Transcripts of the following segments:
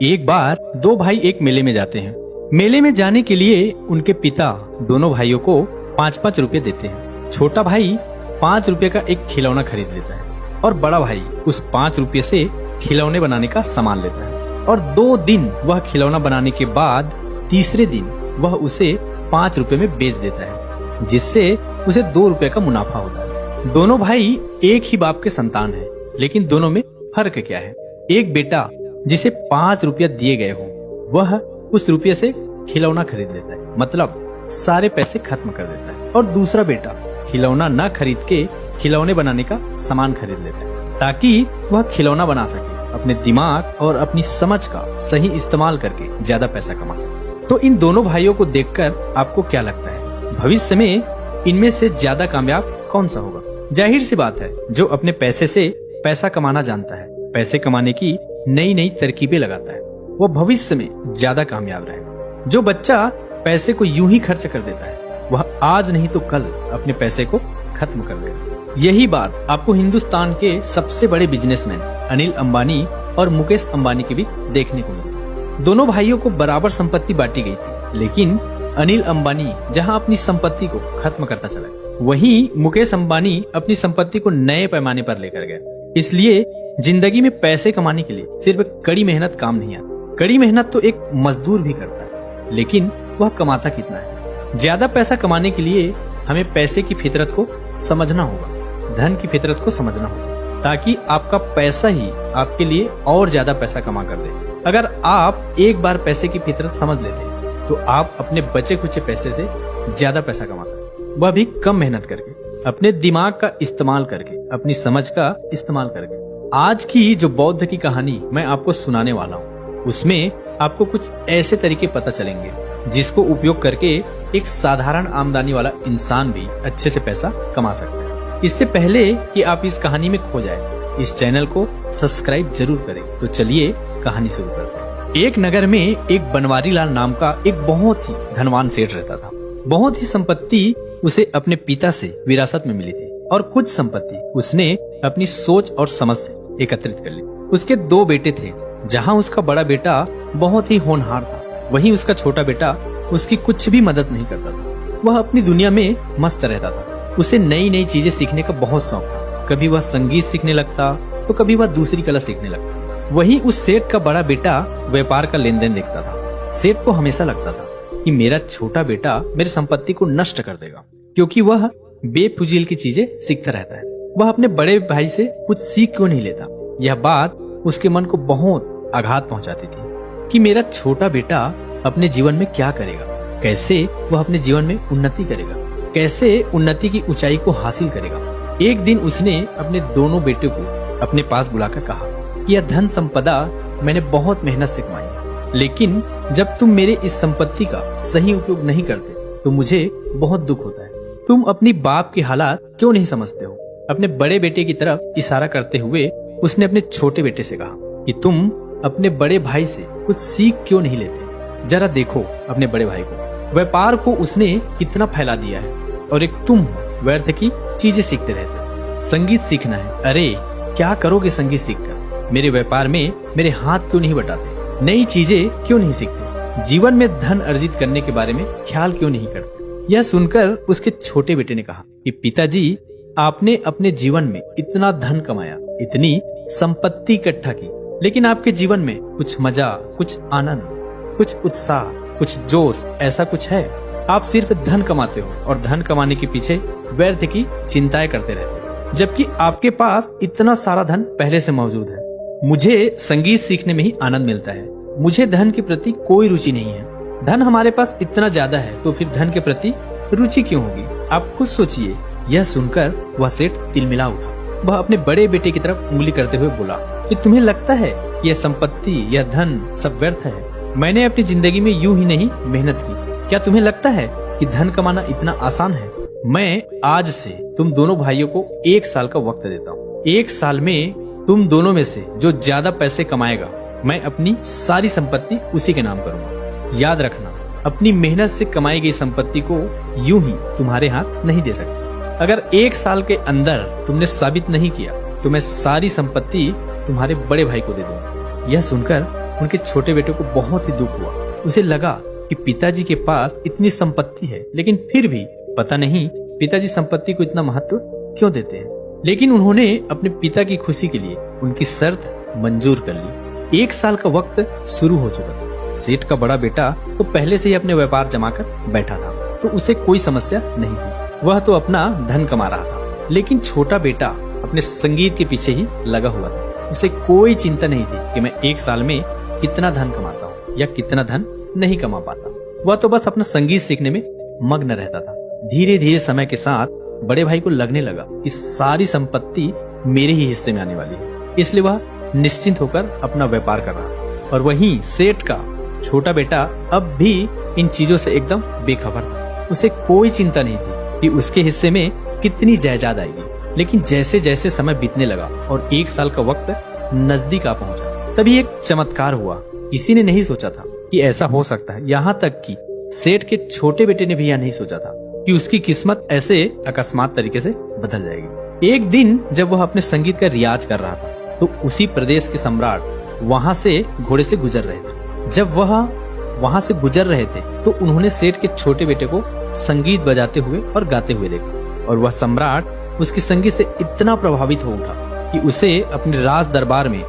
एक बार दो भाई एक मेले में जाते हैं। मेले में जाने के लिए उनके पिता दोनों भाइयों को 5-5 रुपए देते हैं। छोटा भाई 5 रुपए का एक खिलौना खरीद लेता है और बड़ा भाई उस 5 रुपए से खिलौने बनाने का सामान लेता है और 2 दिन वह खिलौना बनाने के बाद तीसरे दिन वह उसे 5 रुपए में बेच देता है, जिससे उसे 2 रुपए का मुनाफा होता है। दोनों भाई एक ही बाप के संतान हैं, लेकिन दोनों में फर्क क्या है? एक बेटा जिसे 5 रुपया दिए गए हो, वह उस रुपये से खिलौना खरीद लेता है, मतलब सारे पैसे खत्म कर देता है, और दूसरा बेटा खिलौना न खरीद के खिलौने बनाने का सामान खरीद लेता है ताकि वह खिलौना बना सके, अपने दिमाग और अपनी समझ का सही इस्तेमाल करके ज्यादा पैसा कमा सके। तो इन दोनों भाइयों को देखकर आपको क्या लगता है, भविष्य में इनमें से ज्यादा कामयाब कौन सा होगा? जाहिर सी बात है, जो अपने पैसे से पैसा कमाना जानता है, पैसे कमाने की नई नई तरकीबें लगाता है, वो भविष्य में ज्यादा कामयाब रहेगा। जो बच्चा पैसे को यूं ही खर्च कर देता है, वह आज नहीं तो कल अपने पैसे को खत्म कर देगा। यही बात आपको हिंदुस्तान के सबसे बड़े बिजनेसमैन अनिल अंबानी और मुकेश अंबानी की भी देखने को मिलती। दोनों भाइयों को बराबर संपत्ति बांटी गई थी, लेकिन अनिल अंबानी जहां अपनी संपत्ति को खत्म करता चला, वहीं मुकेश अंबानी अपनी संपत्ति को नए पैमाने पर लेकर गया। इसलिए जिंदगी में पैसे कमाने के लिए सिर्फ कड़ी मेहनत काम नहीं आता। कड़ी मेहनत तो एक मजदूर भी करता है, लेकिन वह कमाता कितना है? ज्यादा पैसा कमाने के लिए हमें पैसे की फितरत को समझना होगा, धन की फितरत को समझना होगा, ताकि आपका पैसा ही आपके लिए और ज्यादा पैसा कमा कर दे। अगर आप एक बार पैसे की फितरत समझ लेते हैं, तो आप अपने बचे खुचे पैसे से ज्यादा पैसा कमा सकते, वह भी कम मेहनत करके, अपने दिमाग का इस्तेमाल करके, अपनी समझ का इस्तेमाल करके। आज की जो बौद्ध की कहानी मैं आपको सुनाने वाला हूँ, उसमें आपको कुछ ऐसे तरीके पता चलेंगे जिसको उपयोग करके एक साधारण आमदनी वाला इंसान भी अच्छे से पैसा कमा सकता है। इससे पहले कि आप इस कहानी में खो जाए, इस चैनल को सब्सक्राइब जरूर करें। तो चलिए कहानी शुरू करते हैं। एक नगर में एक बनवारी लाल नाम का एक बहुत ही धनवान सेठ रहता था। बहुत ही संपत्ति उसे अपने पिता से विरासत में मिली थी और कुछ संपत्ति उसने अपनी सोच और समझ से एकत्रित कर ली। उसके 2 बेटे थे। जहाँ उसका बड़ा बेटा बहुत ही होनहार था, वहीं उसका छोटा बेटा उसकी कुछ भी मदद नहीं करता था। वह अपनी दुनिया में मस्त रहता था। उसे नई नई चीजें सीखने का बहुत शौक था। कभी वह संगीत सीखने लगता, तो कभी वह दूसरी कला सीखने लगता। वहीं उस सेठ का बड़ा बेटा व्यापार का लेन देन देखता था। सेठ को हमेशा लगता था कि मेरा छोटा बेटा मेरी संपत्ति को नष्ट कर देगा, क्योंकि वह बेफुजील की चीजें सीखता रहता है। वह अपने बड़े भाई से कुछ सीख क्यों नहीं लेता? यह बात उसके मन को बहुत आघात पहुंचाती थी कि मेरा छोटा बेटा अपने जीवन में क्या करेगा, कैसे वह अपने जीवन में उन्नति करेगा, कैसे उन्नति की ऊंचाई को हासिल करेगा। एक दिन उसने अपने दोनों बेटे को अपने पास बुलाकर कहा कि यह धन संपदा मैंने बहुत मेहनत से कमाई है, लेकिन जब तुम मेरे इस संपत्ति का सही उपयोग नहीं करते तो मुझे बहुत दुख होता है। तुम अपनी बाप की हालात क्यों नहीं समझते हो? अपने बड़े बेटे की तरफ इशारा करते हुए उसने अपने छोटे बेटे से कहा कि तुम अपने बड़े भाई से कुछ सीख क्यों नहीं लेते? जरा देखो अपने बड़े भाई को, व्यापार को उसने कितना फैला दिया है, और एक तुम व्यर्थ की चीजें सीखते रहते। संगीत सीखना है, अरे क्या करोगे संगीत सीखकर? मेरे व्यापार में मेरे हाथ क्यों नहीं बटाते? नई चीजें क्यों नहीं सीखते? जीवन में धन अर्जित करने के बारे में ख्याल क्यों नहीं करते? यह सुनकर उसके छोटे बेटे ने कहा कि पिताजी, आपने अपने जीवन में इतना धन कमाया, इतनी संपत्ति इकट्ठा की, लेकिन आपके जीवन में कुछ मजा, कुछ आनंद, कुछ उत्साह, कुछ जोश ऐसा कुछ है? आप सिर्फ धन कमाते हो और धन कमाने के पीछे व्यर्थ की चिंताएं करते रहते हो, जबकि आपके पास इतना सारा धन पहले से मौजूद है। मुझे संगीत सीखने में ही आनंद मिलता है, मुझे धन के प्रति कोई रुचि नहीं है। धन हमारे पास इतना ज्यादा है तो फिर धन के प्रति रुचि क्यों होगी? आप खुद सोचिए। यह सुनकर वह सेठ तिलमिला उठा। वह अपने बड़े बेटे की तरफ उंगली करते हुए बोला कि तुम्हें लगता है यह संपत्ति, यह धन सब व्यर्थ है? मैंने अपनी जिंदगी में यूं ही नहीं मेहनत की। क्या तुम्हें लगता है कि धन कमाना इतना आसान है? मैं आज से तुम दोनों भाइयों को 1 साल का वक्त देता हूँ। 1 साल में तुम दोनों में से जो ज्यादा पैसे कमाएगा, मैं अपनी सारी संपत्ति उसी के नाम करूंगा। याद रखना, अपनी मेहनत से कमाई गई संपत्ति को यूं ही तुम्हारे हाथ नहीं दे सकते। अगर 1 साल के अंदर तुमने साबित नहीं किया तो मैं सारी संपत्ति तुम्हारे बड़े भाई को दे दूंगा। यह सुनकर उनके छोटे बेटे को बहुत ही दुख हुआ। उसे लगा कि पिताजी के पास इतनी संपत्ति है, लेकिन फिर भी पता नहीं पिताजी संपत्ति को इतना महत्व क्यों देते हैं। लेकिन उन्होंने अपने पिता की खुशी के लिए उनकी शर्त मंजूर कर ली। 1 साल का वक्त शुरू हो चुका था। सेठ का बड़ा बेटा तो पहले से ही अपने व्यापार जमा कर बैठा था, तो उसे कोई समस्या नहीं थी। वह तो अपना धन कमा रहा था। लेकिन छोटा बेटा अपने संगीत के पीछे ही लगा हुआ था। उसे कोई चिंता नहीं थी कि मैं 1 साल में कितना धन कमाता हूँ या कितना धन नहीं कमा पाता। वह तो बस अपना संगीत सीखने में मग्न रहता था। धीरे धीरे समय के साथ बड़े भाई को लगने लगा कि सारी संपत्ति मेरे ही हिस्से में आने वाली है, इसलिए वह निश्चिंत होकर अपना व्यापार कर रहा था। और वहीं सेठ का छोटा बेटा अब भी इन चीजों से एकदम बेखबर था। उसे कोई चिंता नहीं थी कि उसके हिस्से में कितनी जायदाद आएगी। लेकिन जैसे जैसे समय बीतने लगा और 1 साल का वक्त नजदीक आ पहुंचा, तभी एक चमत्कार हुआ। किसी ने नहीं सोचा था कि ऐसा हो सकता है। यहाँ तक कि सेठ के छोटे बेटे ने भी यह नहीं सोचा था कि उसकी किस्मत ऐसे अकस्मात तरीके से बदल जाएगी। एक दिन जब वह अपने संगीत का रियाज कर रहा था, तो उसी प्रदेश के सम्राट वहां से घोड़े से गुजर रहे थे। जब वह वहां से गुजर रहे थे, तो उन्होंने सेठ के छोटे बेटे को संगीत बजाते हुए और गाते हुए देखा। और वह सम्राट उसके संगीत से इतना प्रभावित हो उठा कि उसे अपने राज दरबार में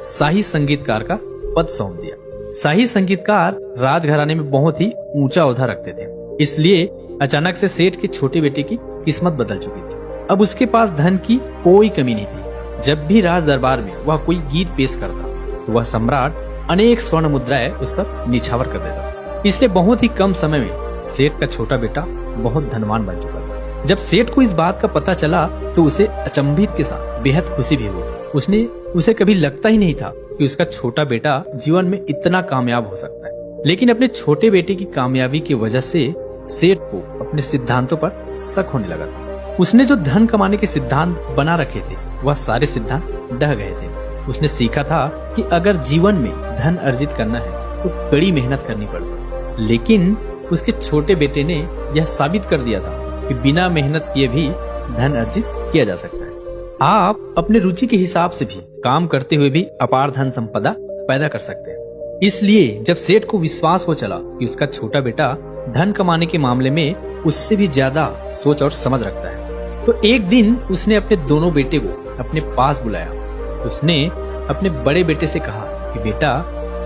शाही संगीतकार का पद सौंप दिया। शाही संगीतकार राजघराने में बहुत ही ऊंचा ओहदा रखते थे, इसलिए अचानक से सेठ के छोटे बेटे की किस्मत बदल चुकी थी। अब उसके पास धन की कोई कमी नहीं थी। जब भी राज दरबार में वह कोई गीत पेश करता, तो वह सम्राट अनेक स्वर्ण मुद्राएं उस पर निछावर कर देता। इसलिए बहुत ही कम समय में सेठ का छोटा बेटा बहुत धनवान बन चुका था। जब सेठ को इस बात का पता चला, तो उसे अचंभित के साथ बेहद खुशी भी हुई। उसे कभी लगता ही नहीं था कि उसका छोटा बेटा जीवन में इतना कामयाब हो सकता है। लेकिन अपने छोटे बेटे की कामयाबी की वजह से सेठ को अपने सिद्धांतों पर शक होने लगा था। उसने जो धन कमाने के सिद्धांत बना रखे थे, वह सारे सिद्धांत ढह गए थे। उसने सीखा था कि अगर जीवन में धन अर्जित करना है तो कड़ी मेहनत करनी पड़ती है। लेकिन उसके छोटे बेटे ने यह साबित कर दिया था कि बिना मेहनत किए भी धन अर्जित किया जा सकता है। आप अपने रुचि के हिसाब से भी काम करते हुए भी अपार धन संपदा पैदा कर सकते हैं। इसलिए जब सेठ को विश्वास हो चला कि उसका छोटा बेटा धन कमाने के मामले में उससे भी ज्यादा सोच और समझ रखता है, तो एक दिन उसने अपने दोनों बेटे को अपने पास बुलाया। उसने अपने बड़े बेटे से कहा कि बेटा,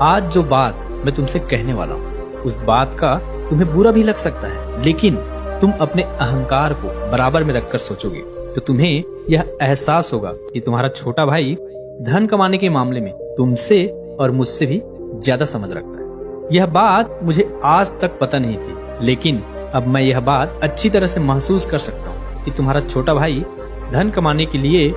आज जो बात मैं तुमसे कहने वाला हूँ, उस बात का तुम्हें बुरा भी लग सकता है, लेकिन तुम अपने अहंकार को बराबर में रखकर सोचोगे तो तुम्हें यह एहसास होगा कि तुम्हारा छोटा भाई धन कमाने के मामले में तुमसे और मुझसे भी ज्यादा समझ रखता है। यह बात मुझे आज तक पता नहीं थी, लेकिन अब मैं यह बात अच्छी तरह से महसूस कर सकता हूँ कि तुम्हारा छोटा भाई धन कमाने के लिए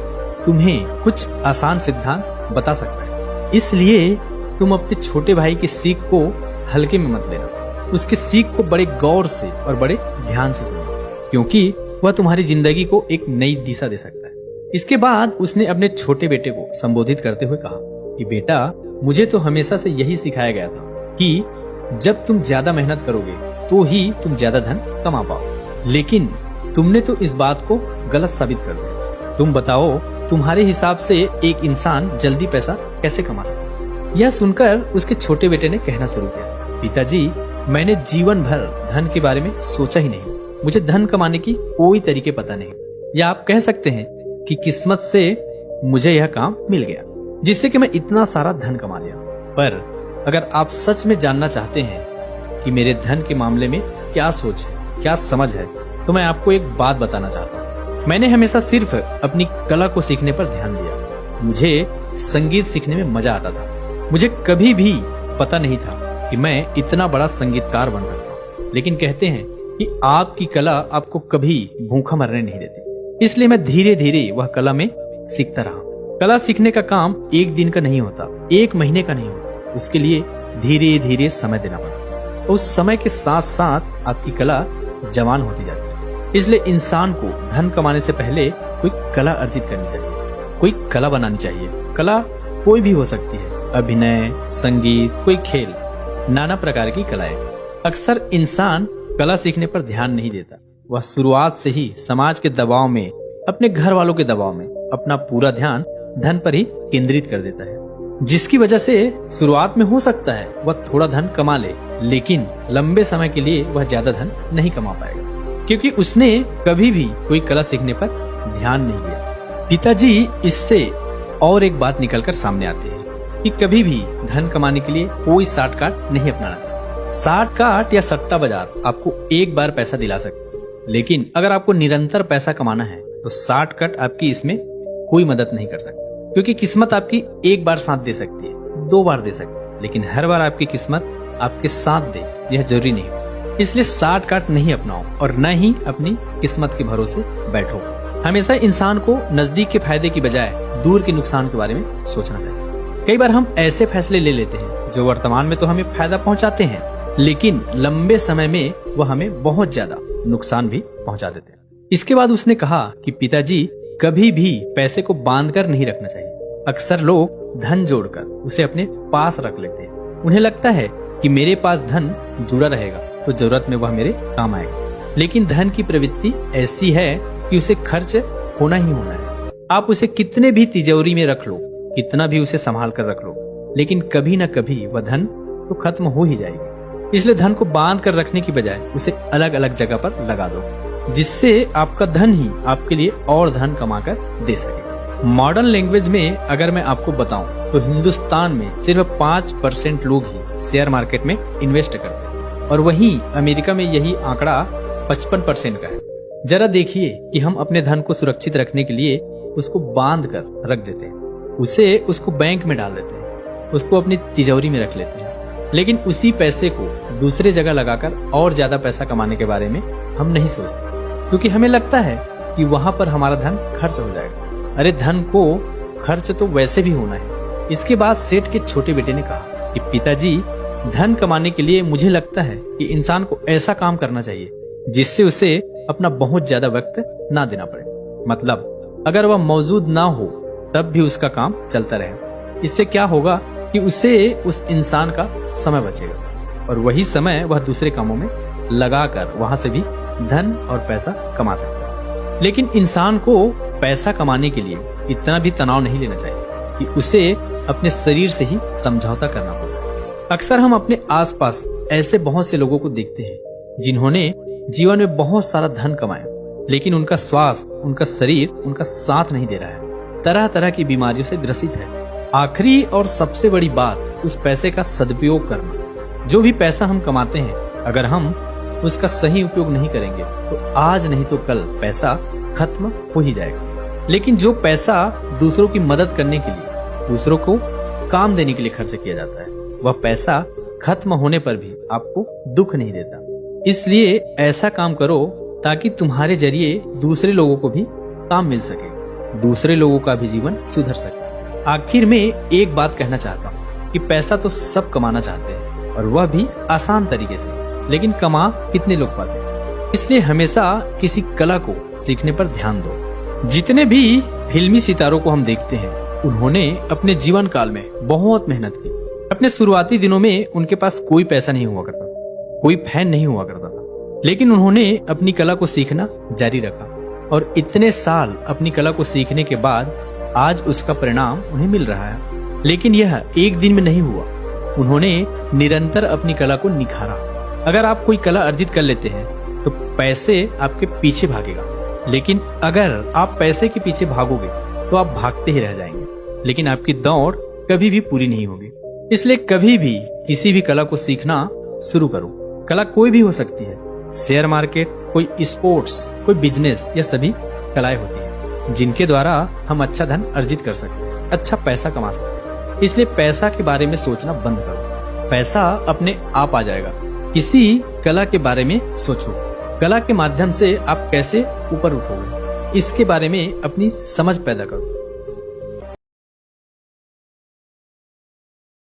तुम्हें कुछ आसान सिद्धांत बता सकता है। इसलिए तुम अपने छोटे भाई की सीख को हल्के में मत लेना। उसकी सीख को बड़े गौर से और बड़े ध्यान से सुनना, क्योंकि वह तुम्हारी जिंदगी को एक नई दिशा दे सकता है। इसके बाद उसने अपने छोटे बेटे को संबोधित करते हुए कहा कि बेटा, मुझे तो हमेशा से यही सिखाया गया था कि जब तुम ज्यादा मेहनत करोगे तो ही तुम ज्यादा धन कमा पाओ, लेकिन तुमने तो इस बात को गलत साबित कर दिया। तुम बताओ, तुम्हारे हिसाब से एक इंसान जल्दी पैसा कैसे कमा सकता है? यह सुनकर उसके छोटे बेटे ने कहना शुरू किया, पिताजी, मैंने जीवन भर धन के बारे में सोचा ही नहीं। मुझे धन कमाने की कोई तरीके पता नहीं, या आप कह सकते हैं कि किस्मत से मुझे यह काम मिल गया जिससे कि मैं इतना सारा धन कमा लिया। पर अगर आप सच में जानना चाहते हैं कि मेरे धन के मामले में क्या सोच है, क्या समझ है, तो मैं आपको एक बात बताना चाहता हूँ। मैंने हमेशा सिर्फ अपनी कला को सीखने पर ध्यान दिया। मुझे संगीत सीखने में मजा आता था। मुझे कभी भी पता नहीं था कि मैं इतना बड़ा संगीतकार बन सकता हूँ। लेकिन कहते हैं कि आपकी कला आपको कभी भूखा मरने नहीं देती। इसलिए मैं धीरे धीरे वह कला में सीखता रहा। कला सीखने का काम एक दिन का नहीं होता, एक महीने का नहीं होता। उसके लिए धीरे धीरे समय देना पड़ता। उस समय के साथ साथ आपकी कला जवान होती जाती है। इसलिए इंसान को धन कमाने से पहले कोई कला अर्जित करनी चाहिए, कोई कला बनानी चाहिए। कला कोई भी हो सकती है, अभिनय, संगीत, कोई खेल, नाना प्रकार की कलाएं। अक्सर इंसान कला सीखने पर ध्यान नहीं देता। वह शुरुआत से ही समाज के दबाव में, अपने घर वालों के दबाव में अपना पूरा ध्यान धन पर ही केंद्रित कर देता है। जिसकी वजह से शुरुआत में हो सकता है वह थोड़ा धन कमा ले, लेकिन लंबे समय के लिए वह ज्यादा धन नहीं कमा पाएगा, क्योंकि उसने कभी भी कोई कला सीखने पर ध्यान नहीं दिया। पिताजी इससे और एक बात निकलकर सामने आती है कि कभी भी धन कमाने के लिए कोई शॉर्टकट नहीं अपनाना चाहिए। शॉर्टकट या सट्टा बाजार आपको एक बार पैसा दिला सकते हैं, लेकिन अगर आपको निरंतर पैसा कमाना है तो शॉर्टकट आपकी इसमें कोई मदद नहीं कर सकता, क्योंकि किस्मत आपकी एक बार साथ दे सकती है, 2 बार दे सकती है, लेकिन हर बार आपकी किस्मत आपके साथ दे यह जरूरी नहीं। इसलिए शॉर्टकट नहीं अपनाओ और न ही अपनी किस्मत के भरोसे बैठो। हमेशा इंसान को नजदीक के फायदे की बजाय दूर के नुकसान के बारे में सोचना चाहिए। कई बार हम ऐसे फैसले ले लेते हैं जो वर्तमान में तो हमें फायदा पहुंचाते हैं, लेकिन लंबे समय में वह हमें बहुत ज्यादा नुकसान भी पहुंचा देते हैं। इसके बाद उसने कहा कि पिताजी कभी भी पैसे को बांध कर नहीं रखना चाहिए। अक्सर लोग धन जोड़कर उसे अपने पास रख लेते हैं। उन्हें लगता है कि मेरे पास धन जुड़ा रहेगा तो जरूरत में वह मेरे काम आएगा, लेकिन धन की प्रवृत्ति ऐसी है कि उसे खर्च होना ही होना है। आप उसे कितने भी तिजोरी में रख लो, कितना भी उसे संभाल कर रख लो, लेकिन कभी न कभी वह धन तो खत्म हो ही जाएगी। इसलिए धन को बांध कर रखने की बजाय उसे अलग अलग जगह पर लगा दो, जिससे आपका धन ही आपके लिए और धन कमा कर दे सके। मॉडर्न लैंग्वेज में अगर मैं आपको बताऊं तो हिंदुस्तान में सिर्फ 5% लोग ही शेयर मार्केट में इन्वेस्ट करते हैं, और वहीं अमेरिका में यही आंकड़ा 55% का है। जरा देखिए कि हम अपने धन को सुरक्षित रखने के लिए उसको बांध कर रख देते हैं, उसको बैंक में डाल देते हैं, उसको अपनी तिजोरी में रख लेते हैं, लेकिन उसी पैसे को दूसरे जगह लगाकर और ज्यादा पैसा कमाने के बारे में हम नहीं सोचते, क्योंकि हमें लगता है कि वहां पर हमारा धन खर्च हो जाएगा। अरे धन को खर्च तो वैसे भी होना है। इसके बाद सेठ के छोटे बेटे ने कहा कि पिताजी, धन कमाने के लिए मुझे लगता है कि इंसान को ऐसा काम करना चाहिए जिससे उसे अपना बहुत ज्यादा वक्त ना देना पड़े। मतलब अगर वह मौजूद ना हो तब भी उसका काम चलता रहे। इससे क्या होगा कि उसे उस इंसान का समय बचेगा और वही समय वह दूसरे कामों में लगाकर वहां से भी धन और पैसा कमा सकता है। लेकिन इंसान को पैसा कमाने के लिए इतना भी तनाव नहीं लेना चाहिए कि उसे अपने शरीर से ही समझौता करना पड़े। अक्सर हम अपने आसपास ऐसे बहुत से लोगों को देखते हैं जिन्होंने जीवन में बहुत सारा धन कमाया, लेकिन उनका स्वास्थ्य, उनका शरीर उनका साथ नहीं दे रहा है, तरह तरह की बीमारियों से ग्रसित है। आखिरी और सबसे बड़ी बात उस पैसे का सदुपयोग करना। जो भी पैसा हम कमाते हैं, अगर हम उसका सही उपयोग नहीं करेंगे तो आज नहीं तो कल पैसा खत्म हो ही जाएगा। लेकिन जो पैसा दूसरों की मदद करने के लिए, दूसरों को काम देने के लिए खर्च किया जाता है, वह पैसा खत्म होने पर भी आपको दुख नहीं देता। इसलिए ऐसा काम करो ताकि तुम्हारे जरिए दूसरे लोगों को भी काम मिल सके, दूसरे लोगों का भी जीवन सुधर सके। आखिर में एक बात कहना चाहता हूँ कि पैसा तो सब कमाना चाहते हैं और वह भी आसान तरीके से, लेकिन कमा कितने लोग पाते हैं। इसलिए हमेशा किसी कला को सीखने पर ध्यान दो। जितने भी फिल्मी सितारों को हम देखते हैं, उन्होंने अपने जीवन काल में बहुत मेहनत की। अपने शुरुआती दिनों में उनके पास कोई पैसा नहीं हुआ करता, कोई फैन नहीं हुआ करता था, लेकिन उन्होंने अपनी कला को सीखना जारी रखा और इतने साल अपनी कला को सीखने के बाद आज उसका परिणाम उन्हें मिल रहा है। लेकिन यह एक दिन में नहीं हुआ, उन्होंने निरंतर अपनी कला को निखारा। अगर आप कोई कला अर्जित कर लेते हैं तो पैसे आपके पीछे भागेगा, लेकिन अगर आप पैसे के पीछे भागोगे तो आप भागते ही रह जाएंगे, लेकिन आपकी दौड़ कभी भी पूरी नहीं होगी। इसलिए कभी भी किसी भी कला को सीखना शुरू करो। कला कोई भी हो सकती है, शेयर मार्केट, कोई स्पोर्ट्स, कोई बिजनेस, यह सभी कलाएं होती हैं जिनके द्वारा हम अच्छा धन अर्जित कर सकते हैं, अच्छा पैसा कमा सकते हैं। इसलिए पैसा के बारे में सोचना बंद करो, पैसा अपने आप आ जाएगा। किसी कला के बारे में सोचो, कला के माध्यम से आप कैसे ऊपर उठोगे, इसके बारे में अपनी समझ पैदा करो।